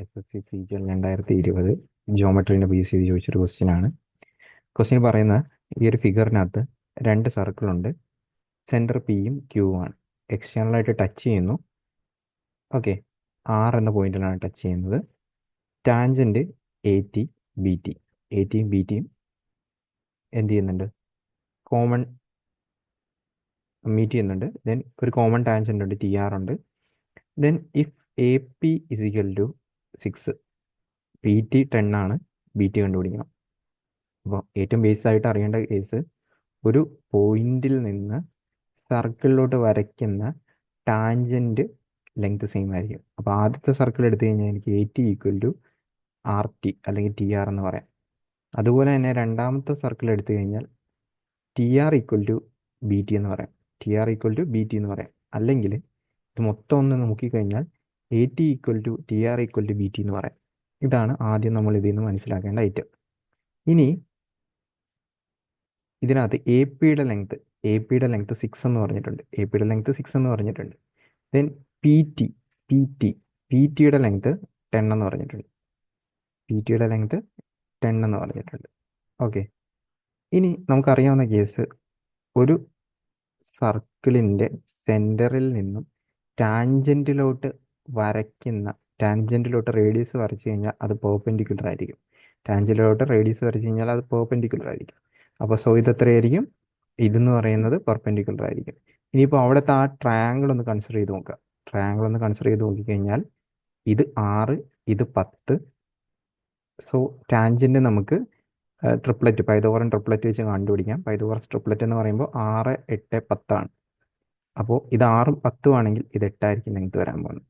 SSC CGL 2020 ജോമെട്രീൻ്റെ base ചെയ്ത് ചോദിച്ചൊരു question ആണ്. ക്വസ്റ്റ്യൻ പറയുന്ന ഈ ഒരു ഫിഗറിനകത്ത് രണ്ട് സർക്കിളുണ്ട്. സെൻറ്റർ പിയും ക്യൂവും എക്സ്റ്റേണലായിട്ട് ടച്ച് ചെയ്യുന്നു. ഓക്കെ, ആർ എന്ന പോയിന്റിലാണ് ടച്ച് ചെയ്യുന്നത്. ടാൻജൻറ്റ് AT BT, ATയും BTയും എന്ത് ചെയ്യുന്നുണ്ട്? കോമൺ മീറ്റ് ചെയ്യുന്നുണ്ട്. ദെൻ ഒരു കോമൺ ടാൻജൻ്റ് ഉണ്ട്, TR ഉണ്ട്. ദെൻ ഇഫ് AP = 6, PT 10 ആണ്, BT കണ്ടുപിടിക്കണം. അപ്പോൾ ഏറ്റവും ബേസ് ആയിട്ട് അറിയേണ്ട കേസ്, ഒരു പോയിന്റിൽ നിന്ന് സർക്കിളിലോട്ട് വരയ്ക്കുന്ന ടാൻജൻറ്റ് ലെങ്ത് സെയിം ആയിരിക്കും. അപ്പോൾ ആദ്യത്തെ സർക്കിൾ എടുത്തു കഴിഞ്ഞാൽ എനിക്ക് AT = RT അല്ലെങ്കിൽ TR എന്ന് പറയാം. അതുപോലെ തന്നെ രണ്ടാമത്തെ സർക്കിൾ എടുത്തു കഴിഞ്ഞാൽ TR = BT എന്ന് പറയാം. TR = BT എന്ന് പറയാം. അല്ലെങ്കിൽ ഇത് മൊത്തം ഒന്ന് നോക്കിക്കഴിഞ്ഞാൽ AT = TR = BT എന്ന് പറയാം. ഇതാണ് ആദ്യം നമ്മൾ ഇതിൽ നിന്ന് മനസ്സിലാക്കേണ്ട ഐറ്റം. ഇനി ഇതിനകത്ത് AP യുടെ ലെങ്ത് 6 എന്ന് പറഞ്ഞിട്ടുണ്ട്. AP യുടെ ലെങ്ത് 6 എന്ന് പറഞ്ഞിട്ടുണ്ട്. ദെൻ PT യുടെ ലെങ്ത് 10 എന്ന് പറഞ്ഞിട്ടുണ്ട്. PT യുടെ ലെങ്ത് 10 എന്ന് പറഞ്ഞിട്ടുണ്ട്. ഓക്കെ, ഇനി നമുക്കറിയാവുന്ന കേസ്, ഒരു സർക്കിളിൻ്റെ സെൻറ്ററിൽ നിന്നും ടാൻജൻറ്റിലോട്ട് റേഡിയസ് വരച്ചു കഴിഞ്ഞാൽ അത് പെർപെൻഡിക്കുലർ ആയിരിക്കും. അപ്പോൾ ഇത് എത്രയായിരിക്കും? ഇതെന്ന് പറയുന്നത് പെർപെൻഡിക്കുലർ ആയിരിക്കും. ഇനിയിപ്പോൾ അവിടുത്തെ ആ ട്രയാങ്കിൾ ഒന്ന് കൺസിഡർ ചെയ്ത് നോക്കിക്കഴിഞ്ഞാൽ ഇത് 6, ഇത് 10. സോ ടാൻജൻറ്റ് നമുക്ക് പൈതഗോറൻ ട്രിപ്ലറ്റ് വെച്ച് കണ്ടുപിടിക്കാം. പൈതഗോറസ് ട്രിപ്ലറ്റ് എന്ന് പറയുമ്പോൾ 6, 8, 10 ആണ്. അപ്പോൾ ഇത് 6ഉം 10ഉം ആണെങ്കിൽ ഇത് 8 ആയിരിക്കും ലെങ്ത് വരാൻ പോകുന്നത്.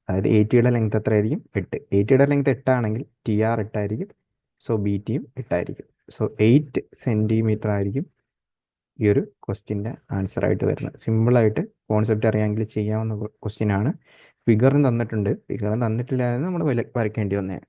അതായത് AT യുടെ ലെങ്ത് എത്രയായിരിക്കും? 8. AT യുടെ ലെങ്ത് 8 ആണെങ്കിൽ TR 8 ആയിരിക്കും. സോ BTയും 8 ആയിരിക്കും. സോ 8 സെൻറ്റിമീറ്റർ ആയിരിക്കും ഈ ഒരു ക്വസ്റ്റ്യൻ്റെ ആൻസർ ആയിട്ട് വരുന്നത്. സിമ്പിളായിട്ട് കോൺസെപ്റ്റ് അറിയാമെങ്കിൽ ചെയ്യാവുന്ന ക്വസ്റ്റ്യൻ ആണ്. ഫിഗറും തന്നിട്ടുണ്ട്. ഫിഗറും തന്നിട്ടില്ലാതെ നമ്മൾ വരയ്ക്കേണ്ടി വന്നേ.